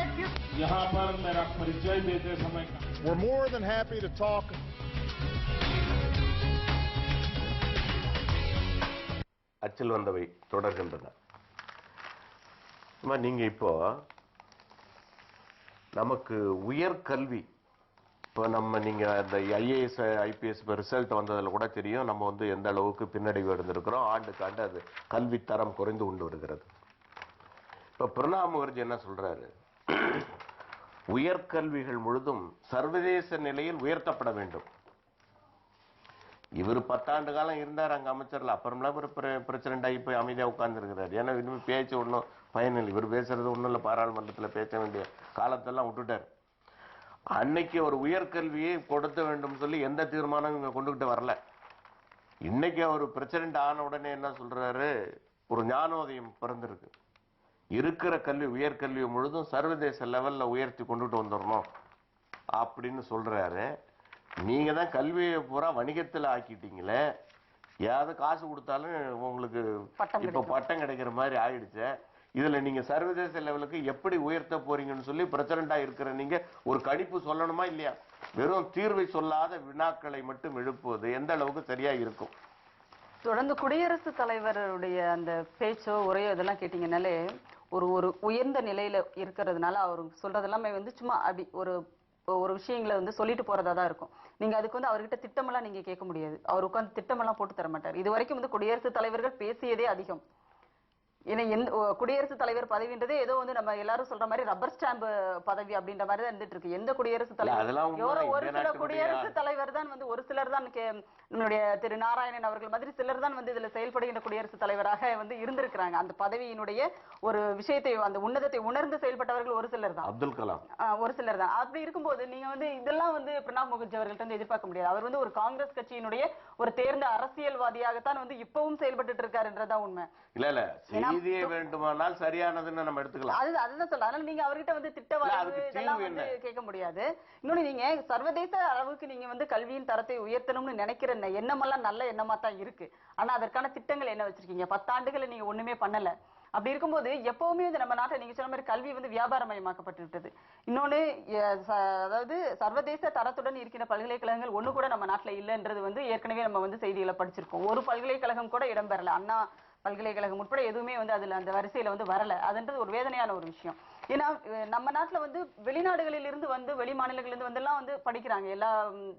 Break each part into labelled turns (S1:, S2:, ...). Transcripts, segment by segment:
S1: यहाँ पर मेरा परिचय देते समय
S2: We're more than happy to talk.
S3: அச்சில் வந்தவை தொடர்கின்றன. நீங்க இப்போ நமக்கு உயர்கல்வி இப்போ நீங்க அந்த ஐஏஎஸ் ஐபிஎஸ் ரிசல்ட் வந்ததுல கூட தெரியும் நம்ம எந்த அளவுக்கு பின்னடைவு இருந்திருக்கிறோம். ஆண்டுக்கு ஆண்டு அது கல்வி தரம் குறைந்து கொண்டு வருகிறது. இப்ப பிரணாப் முகர்ஜி என்ன சொல்றாரு, உயர்கல்விகள் முழுதும் சர்வதேச நிலையில் உயர்த்தப்பட வேண்டும். இவர் 10 ஆண்டு காலம் இருந்தார் அங்க அமைச்சர்ல, அப்புறம்லாம் ஒரு பிரசிடென்ட் ஆகி போய் அமைதியா உட்கார்ந்து இருக்கிறார். ஏன்னா இன்னும் பேச்சு ஒன்றும் பயனில்லை. இவர் பேசுறது ஒன்றும் இல்லை, பாராளுமன்றத்தில் பேச வேண்டிய காலத்தெல்லாம் விட்டுட்டார். அன்னைக்கு ஒரு உயர்கல்வியை கொடுத்த வேண்டும் சொல்லி எந்த தீர்மானம் இவங்க கொண்டுகிட்டு வரல. இன்னைக்கு அவர் பிரசிடென்ட் ஆன உடனே என்ன சொல்றாரு, ஒரு ஞானோதயம் பிறந்திருக்கு. இருக்கிற கல்வி உயர்கல்வி முழுதும் சர்வதேச லெவல்ல உயர்த்தி கொண்டுட்டு வந்துடணும் அப்படின்னு சொல்றாரு. நீங்க தான் கல்வியை பூரா வணிகத்தில் ஆக்கிட்டீங்களே, ஏதாவது காசு கொடுத்தாலும் உங்களுக்கு இப்ப பட்டம் கிடைக்கிற மாதிரி ஆயிடுச்சு. இதுல நீங்க சர்வதேச லெவலுக்கு எப்படி உயர்த்த போறீங்கன்னு சொல்லி பிரசிடண்டா இருக்கிற நீங்க ஒரு கணிப்பு சொல்லணுமா இல்லையா? வெறும் தீர்வை சொல்லாத வினாக்களை மட்டும் எழுப்புவது எந்த அளவுக்கு சரியா இருக்கும்?
S4: தொடர்ந்து குடியரசுத் தலைவருடைய அந்த பேச்சோ உரையோ இதெல்லாம் கேட்டீங்கன்னாலே ஒரு உயர்ந்த நிலையில இருக்கிறதுனால அவர் சொல்றதெல்லாமே சும்மா அப்படி ஒரு விஷயங்களை சொல்லிட்டு போறதா தான் இருக்கும். நீங்க அதுக்கு அவர்கிட்ட திட்டமெல்லாம் நீங்க கேட்க முடியாது. அவர் உட்கார்ந்து திட்டமெல்லாம் போட்டு தர மாட்டார். இது வரைக்கும் குடியரசுத் தலைவர்கள் பேசியதே அதிகம். ஏன்னா குடியரசுத் தலைவர் பதவின்றதே ஏதோ நம்ம எல்லாரும் சொல்ற மாதிரி ரப்பர் ஸ்டாம்ப் பதவி அப்படின்ற மாதிரி தான் இருந்துட்டு இருக்கு. எந்த குடியரசுத் தலைவர் ஒரு சில குடியரசுத் தலைவர் தான் ஒரு சிலர் தான் நம்மளுடைய திரு நாராயணன் அவர்கள் மாதிரி சிலர் தான் இதுல செயல்படுகின்ற குடியரசுத் தலைவராக இருந்திருக்கிறாங்க. அந்த பதவியினுடைய ஒரு விஷயத்தை அந்த உன்னதத்தை உணர்ந்து செயல்பட்டவர்கள் ஒரு சிலர் தான்.
S3: அப்துல் கலாம்
S4: ஒரு சிலர் தான். அப்படி இருக்கும்போது நீங்க இதெல்லாம் பிரணாப் முகர்ஜி அவர்கள்ட்ட எதிர்பார்க்க முடியாது. அவர் ஒரு காங்கிரஸ் கட்சியினுடைய ஒரு தேர்ந்த அரசியல்வாதியாகத்தான் இப்பவும் செயல்பட்டு இருக்காருன்றதான் உண்மை.
S3: இல்ல செய்தியே வேண்டுமானால் சரியானதுன்னு நம்ம எடுத்துக்கலாம்.
S4: அதுதான் சொல்ல. அதனால நீங்க அவர்கிட்ட திட்ட வரைவு இதெல்லாம் கேட்க முடியாது. இன்னொன்னு நீங்க சர்வதேச அளவுக்கு நீங்க கல்வியின் தரத்தை உயர்த்தணும்னு நினைக்கிற எண்ணமெல்லாம் நல்ல எண்ணமா தான் இருக்கு. ஆனா அதற்கான திட்டங்கள் என்ன வச்சிருக்கீங்க? 10 ஆண்டுகளை நீங்க ஒண்ணுமே பண்ணல. அப்படி இருக்கும்போது எப்பவுமே நம்ம நாட்டை நீங்க சொன்ன மாதிரி கல்வி வியாபாரமயமாக்கப்பட்டு விட்டது. இன்னொன்னு அதாவது சர்வதேச தரத்துடன் இருக்கிற பல்கலைக்கழகங்கள் ஒண்ணு கூட நம்ம நாட்டுல இல்லைன்றது ஏற்கனவே நம்ம செய்திகளை படிச்சிருக்கோம். ஒரு பல்கலைக்கழகம் கூட இடம்பெறல. அண்ணா பல்கலைக்கழகம் உட்பட எதுவுமே அதுல அந்த வரிசையில வரல. அதுன்றது ஒரு வேதனையான ஒரு விஷயம். ஏன்னா நம்ம நாட்டுல வெளிநாடுகளில் இருந்து வெளி மாநிலங்களிலிருந்து எல்லாம் படிக்கிறாங்க. எல்லா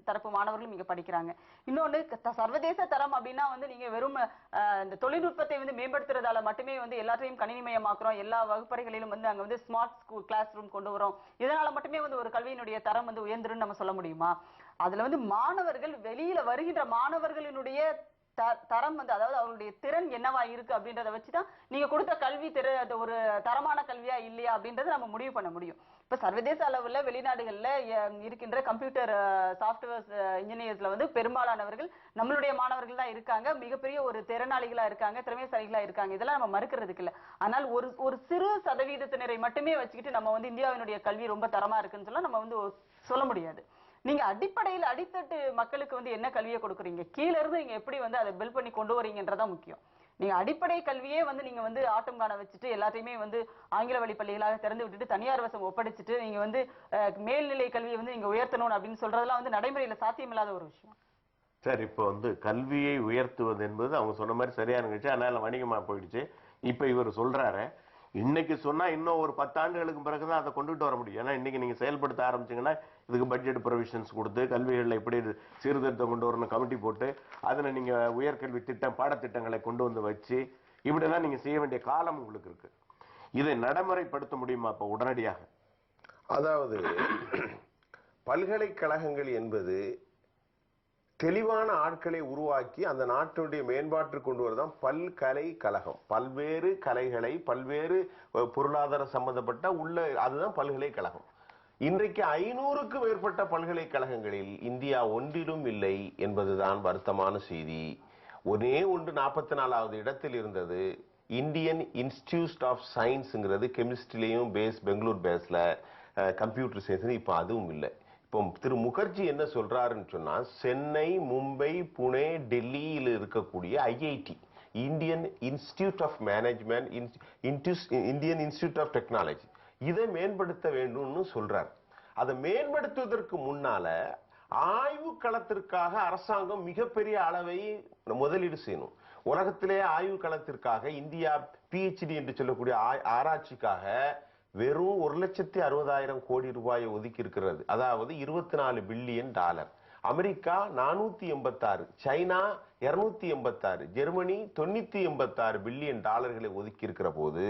S4: தரப்பு மாணவர்களும் இங்க படிக்கிறாங்க. இன்னொன்னு சர்வதேச தரம் அப்படின்னா நீங்க வெறும் இந்த தொழில்நுட்பத்தை மேம்படுத்துறதால மட்டுமே எல்லாத்தையும் கணினிமயமாக்குறோம், எல்லா வகுப்பறைகளிலும் அங்க ஸ்மார்ட் ஸ்கூல் கிளாஸ் ரூம் கொண்டு வரோம், இதனால மட்டுமே ஒரு கல்வியினுடைய தரம் உயர்ந்துரும் நம்ம சொல்ல முடியுமா? அதுல மாணவர்கள் வெளியில வருகின்ற மாணவர்களினுடைய தரம் அதாவது அவங்களுடைய திறன் என்னவா இருக்கு அப்படின்றத வச்சுதான் நீங்க கொடுத்த கல்வி ஒரு தரமான கல்வியா இல்லையா அப்படின்றத நம்ம முடிவு பண்ண முடியும். இப்ப சர்வதேச அளவுல வெளிநாடுகள்ல இருக்கின்ற கம்ப்யூட்டர் சாப்ட்வேர் இன்ஜினியர்ஸ்ல பெரும்பாலானவர்கள் நம்மளுடைய மாணவர்கள் தான் இருக்காங்க. மிகப்பெரிய ஒரு திறனாளிகளா இருக்காங்க, திறமைசாலிகளா இருக்காங்க. இதெல்லாம் நம்ம மறுக்கிறதுக்கு இல்ல. ஆனால் ஒரு சிறு சதவீதத்தினரை மட்டுமே வச்சுக்கிட்டு நம்ம இந்தியாவினுடைய கல்வி ரொம்ப தரமா இருக்குன்னு சொல்ல நம்ம சொல்ல முடியாது. நீங்க அடிப்படையில் அடித்தட்டு மக்களுக்கு என்ன கல்வியை கொடுக்குறீங்க, கீழ இருந்து நீங்க எப்படி அதை பில்ட் பண்ணி கொண்டு வரீங்கன்றதான் முக்கியம். நீங்க அடிப்படை கல்வியே நீங்க ஆட்டம் காண வச்சுட்டு எல்லாத்தையுமே ஆங்கில வழி பள்ளிகளாக திறந்து விட்டுட்டு தனியார் வசம் ஒப்படைச்சிட்டு நீங்க மேல்நிலை கல்வியை நீங்க உயர்த்தணும் அப்படின்னு சொல்றதெல்லாம் நடைமுறையில சாத்தியமில்லாத ஒரு விஷயம்.
S3: சரி, இப்போ கல்வியை உயர்த்துவது என்பது அவங்க சொன்ன மாதிரி சரியான நிகழ்ச்சி. அதனால வணிகமா போயிடுச்சு. இப்ப இவர் சொல்றாரு, இன்னைக்கு சொன்னா இன்னும் ஒரு 10 ஆண்டுகளுக்கு பிறகுதான் அதை கொண்டுட்டு வர முடியும். ஏன்னா இன்னைக்கு நீங்க செயல்படுத்த ஆரம்பிச்சீங்கன்னா இதுக்கு பட்ஜெட் ப்ரொவிஷன்ஸ் கொடுத்து கல்விகளில் எப்படி சீர்திருத்தம் கொண்டு வரணும் கமிட்டி போட்டு அதுல நீங்க உயர்கல்வி திட்டம் பாடத்திட்டங்களை கொண்டு வச்சு இப்படிலாம் நீங்க செய்ய வேண்டிய காலம் உங்களுக்கு இருக்கு. இதை நடைமுறைப்படுத்த முடியுமா இப்ப உடனடியாக?
S5: அதாவது பல்கலைக்கழகங்கள் என்பது தெளிவான ஆட்களை உருவாக்கி அந்த நாட்டுடைய மேம்பாட்டு கொண்டு வரதான் பல்கலைக்கழகம். பல்வேறு கலைகளை பல்வேறு பொருளாதார சம்பந்தப்பட்ட அதுதான் பல்கலைக்கழகம். இன்றைக்கு 500க்கும் மேற்பட்ட பல்கலைக்கழகங்களில் இந்தியா ஒன்றிலும் இல்லை என்பதுதான் வருத்தமான செய்தி. ஒரே ஒன்று 44வது இடத்தில் இருந்தது. இந்தியன் இன்ஸ்டிடியூட் ஆஃப் சயின்ஸ்ங்கிறது கெமிஸ்ட்ரிலையும் பெங்களூர் பேஸ்ல கம்ப்யூட்டர் சயின்ஸ், இப்ப அதுவும் இல்லை. இப்போ திரு முகர்ஜி என்ன சொல்றாருன்னு சொன்னா, சென்னை, மும்பை, புனே, டெல்லியில் இருக்கக்கூடிய IIT, Indian institute of management, Indian institute of technology, இதை மேம்படுத்த வேண்டும்னு சொல்றார். அதை மேம்படுத்துவதற்கு முன்னால ஆய்வு களத்திற்காக அரசாங்கம் மிகப்பெரிய அளவை முதலீடு செய்யணும். உலகத்திலே ஆய்வு களத்திற்காக இந்தியா PhD என்று சொல்லக்கூடிய ஆராய்ச்சிக்காக வெறும் 1,60,000 கோடி ரூபாயை ஒதுக்கி இருக்கிறது. அதாவது $24 billion. America 486, China 286, Germany 986 billion டாலர்களை ஒதுக்கி இருக்கிற போது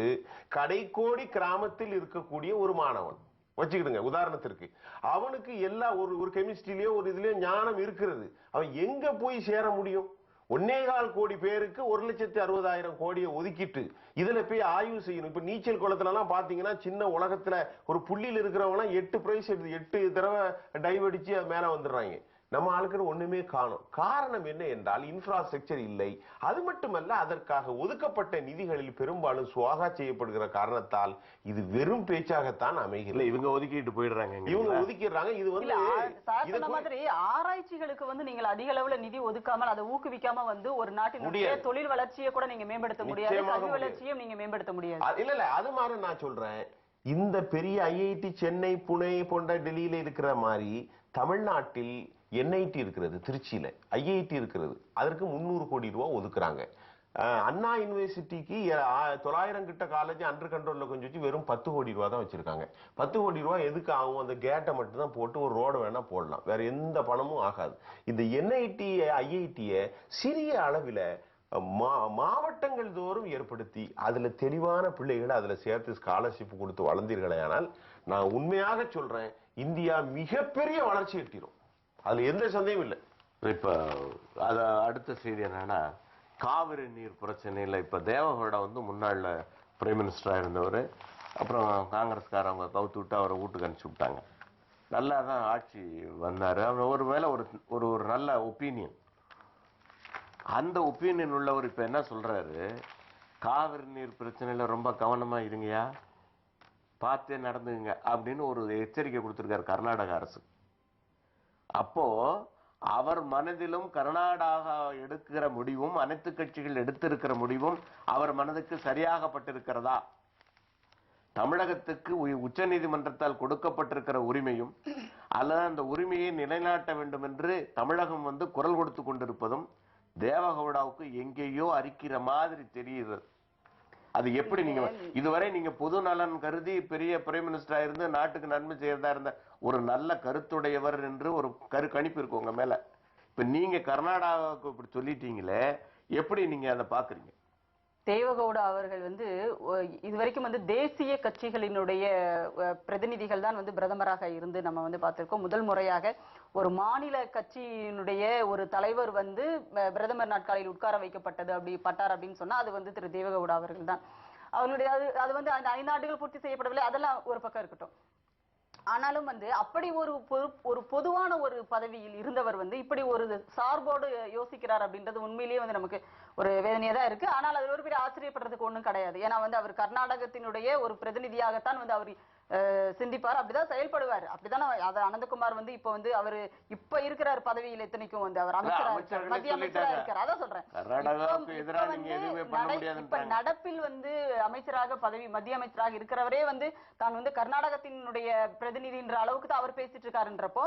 S5: கடைக்கோடி கிராமத்தில் இருக்கக்கூடிய ஒரு மாணவன் வச்சுக்கிடுங்க உதாரணத்திற்கு, அவனுக்கு எல்லா ஒரு கெமிஸ்ட்ரியிலயோ ஒரு இதுலயோ ஞானம் இருக்கிறது, அவன் எங்க போய் சேர முடியும்? 1.25 கோடி பேருக்கு 1,60,000 கோடியை ஒதுக்கிட்டு இதுல போய் ஆய்வு செய்யணும். இப்ப நீச்சல் குளத்துல எல்லாம் பாத்தீங்கன்னா சின்ன உலகத்துல ஒரு புள்ளியில் இருக்கிறவங்க 8 பிரைஸ் எடுத்து 8 தடவை டைவ் அடிச்சு அது மேல வந்துடுறாங்க. நம்ம ஆளுக்கு ஒண்ணுமே காணும். காரணம் என்ன என்றால் இன்ஃப்ராஸ்ட்ரக்சர் இல்லை. அது மட்டுமல்ல, அதற்காக ஒதுக்கப்பட்ட நிதிகளில் பெரும்பாலும் சுவாகா செய்யப்படுகிற காரணத்தால் இது வெறும் பேச்சாகத்தான் அமைகிறது.
S3: இவங்க ஒதுக்கிட்டு போயிடுறாங்க,
S5: இவங்க ஒதுக்கிடுறாங்க. இது வந்து
S4: மாதிரி ஆராய்ச்சிகளுக்கு வந்து நீங்கள் அதிக அளவுல நிதி ஒதுக்காமல் அதை ஊக்குவிக்காம வந்து ஒரு நாட்டினுடைய தொழில் வளர்ச்சியை கூட நீங்க மேம்படுத்த முடியாது, கல்வி வளர்ச்சியும் நீங்க மேம்படுத்த முடியாது.
S5: இல்ல அது மாதிரி நான் சொல்றேன், இந்த பெரிய IIT சென்னை, புனே போன்ற டெல்லியில இருக்கிற மாதிரி தமிழ்நாட்டில் NIT இருக்கிறது, திருச்சியில IIT இருக்கிறது, அதற்கு 300 கோடி ரூபாய் ஒதுக்குறாங்க. அண்ணா யூனிவர்சிட்டிக்கு 900 கிட்ட காலேஜ் அண்டர் கண்ட்ரோல்ல கொஞ்சம் வச்சு வெறும் 10 கோடி ரூபாய் தான் வச்சிருக்காங்க. 10 கோடி ரூபாய் எதுக்கு ஆகும்? அந்த கேட்டை மட்டும் தான் போட்டு ஒரு ரோடு வேணா போடலாம், வேற எந்த பணமும் ஆகாது. இந்த NIT IIT சிறிய அளவில் மாவட்டங்கள் தோறும் ஏற்படுத்தி அதுல தெளிவான பிள்ளைகளை அதுல சேர்த்து ஸ்காலர்ஷிப் கொடுத்து வளர்ந்தீர்களே, ஆனால் நான் உண்மையாக சொல்றேன், இந்தியா மிகப்பெரிய வளர்ச்சி எட்டிடும், அதுல எந்த சந்தேகம் இல்லை.
S3: இப்ப அத அடுத்த செய்தி என்னன்னா, காவிரி நீர் பிரச்சனையில இப்ப தேவகவுடா வந்து முன்னாள் பிரைம் மினிஸ்டரா இருந்தவர், அப்புறம் காங்கிரஸ்காரவங்க கவுத்து விட்டு அவரை வீட்டுக்கு அனுப்பிச்சு விட்டாங்க. நல்லா தான் ஆட்சி வந்தாரு. அவர் ஒரு வேளை ஒரு நல்ல ஒப்பீனியன், அந்த ஒப்பீனியன் உள்ளவர் இப்ப என்ன சொல்றாரு, காவிரி நீர் பிரச்சனையில ரொம்ப கவனமா இருங்கயா, பார்த்தே நடந்துங்க அப்படின்னு ஒரு எச்சரிக்கை கொடுத்திருக்காரு கர்நாடக அரசு. அப்போ அவர் மனதிலும் கர்நாடகா எடுக்கிற முடிவும் அனைத்து கட்சிகள் எடுத்திருக்கிற முடிவும் அவர் மனதுக்கு சரியாகப்பட்டிருக்கிறதா? தமிழகத்துக்கு உச்ச நீதிமன்றத்தால் கொடுக்கப்பட்டிருக்கிற உரிமையும் அல்லது அந்த உரிமையை நிலைநாட்ட வேண்டும் என்று தமிழகம் வந்து குரல் கொடுத்து கொண்டிருப்பதும் தேவகவுடாவுக்கு எங்கேயோ அரிக்கிற மாதிரி தெரியுது. அது எப்படி நீங்க இதுவரை நீங்க பொது நலன் கருதி பெரிய பிரைம் மினிஸ்டரா இருந்து நாட்டுக்கு நன்மை செய்யறதா இருந்த ஒரு நல்ல கருத்துடையவர் என்று ஒரு கணிப்பு இருக்கு உங்க மேல. இப்ப நீங்க கர்நாடகாவுக்கு இப்படி சொல்லிட்டீங்களே, எப்படி நீங்க அதை பாக்குறீங்க?
S4: தேவகவுடா அவர்கள் வந்து இதுவரைக்கும் வந்து தேசிய கட்சிகளினுடைய பிரதிநிதிகள் தான் வந்து பிரதமராக இருந்து நம்ம வந்து பார்த்திருக்கோம். முதல் முறையாக ஒரு மாநில கட்சியினுடைய ஒரு தலைவர் வந்து பிரதமர் நாட்காலில் உட்கார வைக்கப்பட்டது அப்படின்னு சொன்னா அது வந்து திரு தேவகவுடா அவர்கள் தான். அவர்களுடைய அது வந்து அந்த 5 ஆண்டுகள் பூர்த்தி செய்யப்படவில்லை, அதெல்லாம் ஒரு பக்கம் இருக்கட்டும். ஆனாலும் வந்து அப்படி ஒரு பொதுவான ஒரு பதவியில் இருந்தவர் வந்து இப்படி ஒரு சார்போடு யோசிக்கிறார் அப்படின்றது உண்மையிலேயே வந்து நமக்கு ஒரு வேதனையா தான் இருக்கு. ஆனால் அது ஒரு பெரிய ஆச்சரியப்படுறதுக்கு ஒண்ணும் கிடையாது. ஏன்னா வந்து அவர் கர்நாடகத்தினுடைய ஒரு பிரதிநிதியாகத்தான் வந்து அவர் சிந்திப்பார், அப்படிதான் செயல்படுவார். அப்படிதான் அனந்தகுமார் வந்து இப்ப வந்து அவரு இப்ப இருக்கிறார் பதவியில் எத்தனைக்கும் வந்து அவர் அமைச்சரா மத்திய அமைச்சரா இருக்கார். அதான் சொல்றேன், இப்ப நடப்பில் வந்து அமைச்சராக மத்திய அமைச்சராக இருக்கிறவரே வந்து தான் வந்து கர்நாடகத்தினுடைய பிரதிநிதின்ற அளவுக்கு தான் அவர் பேசிட்டு இருக்காருன்றப்போ,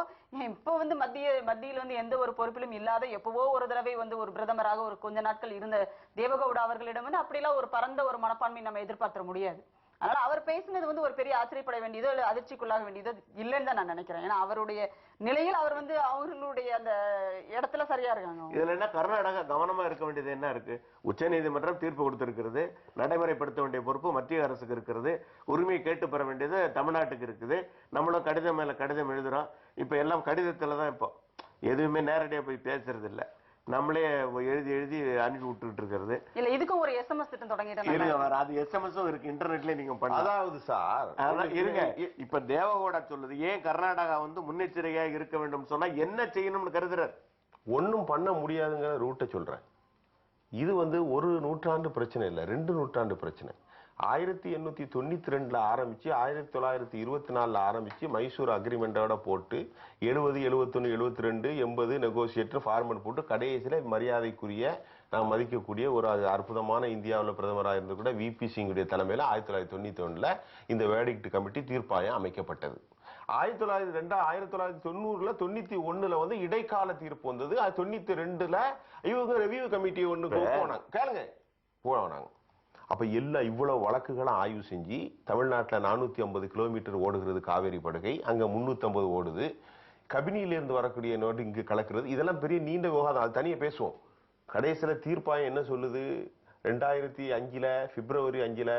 S4: இப்ப வந்து மத்தியில் வந்து எந்த ஒரு பொறுப்பிலும் இல்லாத எப்பவோ ஒரு தடவை வந்து ஒரு பிரதமராக ஒரு கொஞ்ச நாட்கள் இருந்த தேவகவுடா அவர்களிடம் வந்து அப்படிலாம் ஒரு பரந்த ஒரு மனப்பான்மை நம்ம எதிர்பார்க்க முடியாது. அதனால அவர் பேசினது வந்து ஒரு பெரிய ஆச்சரியப்பட வேண்டியதோ அதிர்ச்சிக்குள்ளாக வேண்டியதோ இல்லைன்னு தான் நான் நினைக்கிறேன். ஏன்னா அவருடைய நிலையில் அவர் வந்து அவர்களுடைய அந்த இடத்துல சரியா இருக்காங்க.
S3: இதுல என்ன கர்நாடகா கவனமா இருக்க வேண்டியது என்ன இருக்கு? உச்ச நீதிமன்றம் தீர்ப்பு கொடுத்திருக்கிறது, நடைமுறைப்படுத்த வேண்டிய பொறுப்பு மத்திய அரசுக்கு இருக்கிறது, உரிமையை கேட்டு பெற வேண்டியது தமிழ்நாட்டுக்கு இருக்குது. நம்மளும் கடிதம் மேல கடிதம் எழுதுறோம். இப்ப எல்லாம் கடிதத்துல தான், இப்போ எதுவுமே நேரடியா போய் பேசுறது இல்லை, நம்மளே எழுதி அனுப்பி விட்டுட்டு இருக்கிறது.
S4: இல்ல இதுக்கும் ஒரு SMS திட்டம் தொடங்கிட்டாங்க.
S3: அது SMSம் இருக்கு, இன்டர்நெட்ல நீங்க பண்ணலாம்.
S5: அதாவது சார்
S3: இருங்க, இப்ப தேவகவுடா சொல்லுது ஏன் கர்நாடகா வந்து முன்னெச்சரிக்கையா இருக்க வேண்டும் சொன்னா என்ன செய்யணும்னு கருதுறாரு?
S5: ஒன்னும் பண்ண முடியாதுங்கிற ரூட்டை சொல்றேன். இது வந்து ஒரு நூற்றாண்டு பிரச்சனை இல்ல, 2 நூற்றாண்டு பிரச்சனை. 1892 ஆரம்பிச்சு 1924 ஆரம்பிச்சு மைசூர் அக்ரிமெண்டோட போட்டு 70, 71, 72, 80 நெகோசியேட்டர் ஃபார்மட் போட்டு கடைசியில மரியாதைக்குரிய நான் மதிக்கக்கூடிய ஒரு அற்புதமான இந்தியாவில் பிரதமராக இருந்து கூட விபி சிங்குடைய தலைமையில் 1991 இந்த வேர்டிக்ட் கமிட்டி தீர்ப்பாயம் அமைக்கப்பட்டது. 1990ல 91ல வந்து இடைக்கால தீர்ப்பு வந்தது. 92ல இவங்க ரிவ்யூ கமிட்டி ஒண்ணு போனாங்க. கேளுங்க, போனாங்க. அப்ப எல்லா இவ்வளவு வழக்குகளை ஆய்வு செஞ்சு தமிழ்நாட்டில் 450 கிலோமீட்டர் ஓடுகிறது காவேரி படுகை, அங்க 350 ஓடுது. கபினியிலிருந்து வரக்கூடிய நோட்டு இங்கு கலக்கிறது. இதெல்லாம் பெரிய நீண்ட விவாதம், அது தனியா பேசுவோம். கடைசியில தீர்ப்பாயம் என்ன சொல்லுது? 2005ல பிப்ரவரி 5ல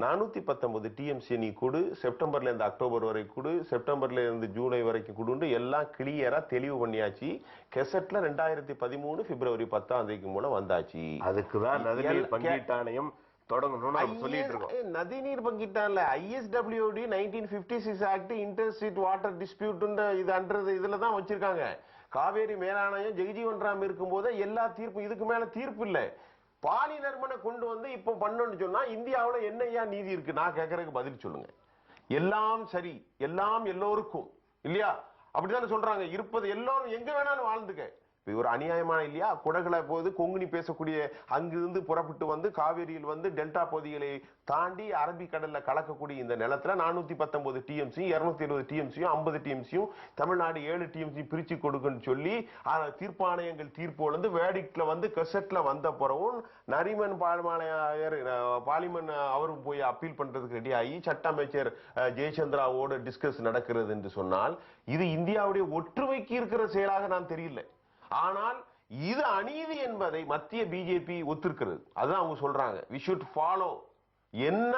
S5: 419 டிஎம்சி நீ கொடு, செப்டம்பர்ல இருந்து அக்டோபர் வரை கொடு, செப்டம்பர்ல இருந்து ஜூலை வரைக்கும் கொடுன்னு எல்லாம் கிளியரா தெளிவு பண்ணியாச்சு. கெசட்ல 2013 பிப்ரவரி 10 மூலம் வந்தாச்சு.
S3: அதுக்குதான் நதிநீர் பங்கீட்டாணையம் தொடங்கணும்னு சொல்லிட்டு இருக்கோம்.
S5: நதிநீர் பங்கீட்டான்ல ISWD 1956 act interstate water dispute இதுலதான் வச்சிருக்காங்க. காவேரி மேலாணையம் ஜெகஜீவன் ராம் இருக்கும் போது எல்லா தீர்ப்பும், இதுக்கு மேல தீர்ப்பு இல்ல. பாலி நறுமனை கொண்டு வந்து இப்ப பண்ணணும்னு சொன்னா இந்தியாவுல என்னையா நீதி இருக்கு? நான் கேட்கறதுக்கு பதில் சொல்லுங்க. எல்லாம் சரி, எல்லாம் எல்லோருக்கும் இல்லையா? அப்படித்தானே சொல்றாங்க. இருப்பது எல்லோரும் எங்க வேணாலும் வாழ்ந்துக்க. ஒரு அநியாயமான இல்லையா? குடகுல போது கொங்குனி பேசக்கூடிய அங்கிருந்து புறப்பட்டு வந்து காவேரியில் வந்து டெல்டா பகுதிகளை தாண்டி அரபிக்கடல்ல கலக்கக்கூடிய இந்த நிலத்துல 419 டிஎம்சி, 270 டிஎம்சியும் 50 டிஎம்சியும் தமிழ்நாடு 7 டிஎம்சி பிரிச்சு கொடுக்குன்னு சொல்லி தீர்ப்பாணையங்கள் தீர்ப்பு வந்து வேடிக்ட்ல வந்து கெசட்ல வந்த பிறகும் நரிமன் பாலிமன் அவரும் போய் அப்பீல் பண்றதுக்கு ரெடி ஆகி சட்ட அமைச்சர் ஜெயச்சந்திராவோட டிஸ்கஸ் நடக்கிறது என்று சொன்னால் இது இந்தியாவுடைய ஒற்றுமைக்கு இருக்கிற செயலாக நான் தெரியல. ஆனால் இது அநீதி என்பதை மத்திய பிஜேபி ஒத்துக்கிறது. அதுதான் அவங்க சொல்றாங்க. we should follow. என்ன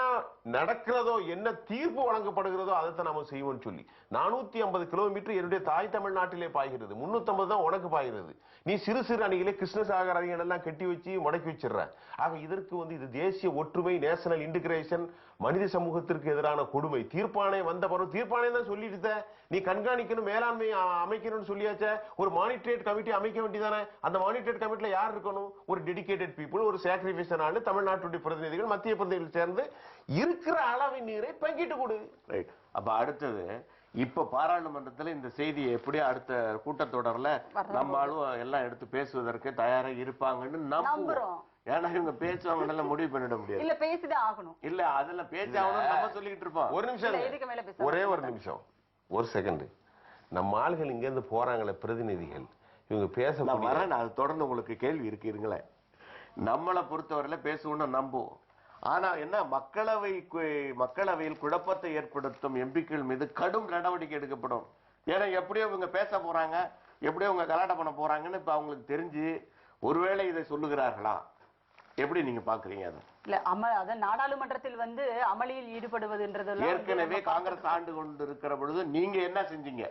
S5: நடக்கிறதோ, என்ன தீர்ப்பு வழங்கப்படுகிறதோ அதைத்தான் நம்ம செய்வோம்னு சொல்லி 450 கிலோமீட்டர் என்னுடைய தாய் தமிழ்நாட்டிலே பாய்கிறது, 350 தான் உனக்கு பாய்கிறது. நீ சிறு சிறு அணிகளே கிருஷ்ணசாகர் அணிகள் எல்லாம் கட்டி வச்சு முடக்கி வச்சிடற. ஆக இதற்கு வந்து இது தேசிய ஒற்றுமை, நேஷனல் இன்டிகிரேஷன், மனித சமூகத்திற்கு எதிரான கொடுமை. தீர்ப்பாணை வந்த பிறகு தீர்ப்பாணை தான் சொல்லிட்டு நீ கண்காணிக்கணும், மேலாண்மை அமைக்கணும்னு சொல்லியாச்ச. ஒரு மானிட்டரேட் கமிட்டி அமைக்க வேண்டியதானே? அந்த மானிட்டரேட் கமிட்டில யார் இருக்கணும்? ஒரு டெடிகேட்டட் பீப்புள், ஒரு சாக்ரிஃபைஸ் ஆளு, தமிழ்நாட்டுடைய பிரதிநிதிகள், மத்திய பிரதிநிதிகள் சேர்ந்து இருக்கிற அளவின் நீரை பங்கிட்டு கொடு.
S3: ரைட். அப்ப அடுத்தது இப்ப பாராளுமன்றத்துல இந்த செய்தியை எப்படி அடுத்த கூட்டத்தொடர்ல நம்மளும் எல்லாம் எடுத்து பேசுவதற்கு தயாரா இருப்பாங்கன்னு நம்புறோம். ஏன்னா இவங்க பேசுவாங்க முடிவு பண்ணிட முடியாது.
S4: இல்ல பேசிதான் ஆகணும்.
S3: இல்ல அதுல பேச்சாகணும் நம்ம சொல்லிட்டு இருப்போம்.
S5: ஒரு நிமிஷம், ஒரே ஒரு நிமிஷம், ஒரு செகண்ட். நம்ம ஆளுகள் இங்க இருந்து போறாங்களே பிரதிநிதிகள், இவங்க பேச
S3: வரேன். அது தொடர்ந்து உங்களுக்கு கேள்வி இருக்கு, இருங்களேன். நம்மளை பொறுத்தவரையில பேசுவோம்னு நம்புவோம். ஆனா என்ன, மக்களவையில் குழப்பத்தை ஏற்படுத்தும் எம்பிக்கள் மீது கடும் நடவடிக்கை எடுக்கப்படும். ஏன்னா எப்படியோ இவங்க பேச போறாங்க, எப்படியோ இவங்க கலாட்டம் பண்ண போறாங்கன்னு இப்ப அவங்களுக்கு தெரிஞ்சு ஒருவேளை இதை சொல்லுகிறார்களா? எப்படி நீங்க பாக்குறீங்க? அது
S4: இல்ல நாடாளுமன்றத்தில் வந்து அமளியில் ஈடுபடுவதுன்றது
S3: ஏற்கனவே காங்கிரஸ் ஆண்டு கொண்டு இருக்கிற பொழுது நீங்க என்ன செஞ்சீங்க?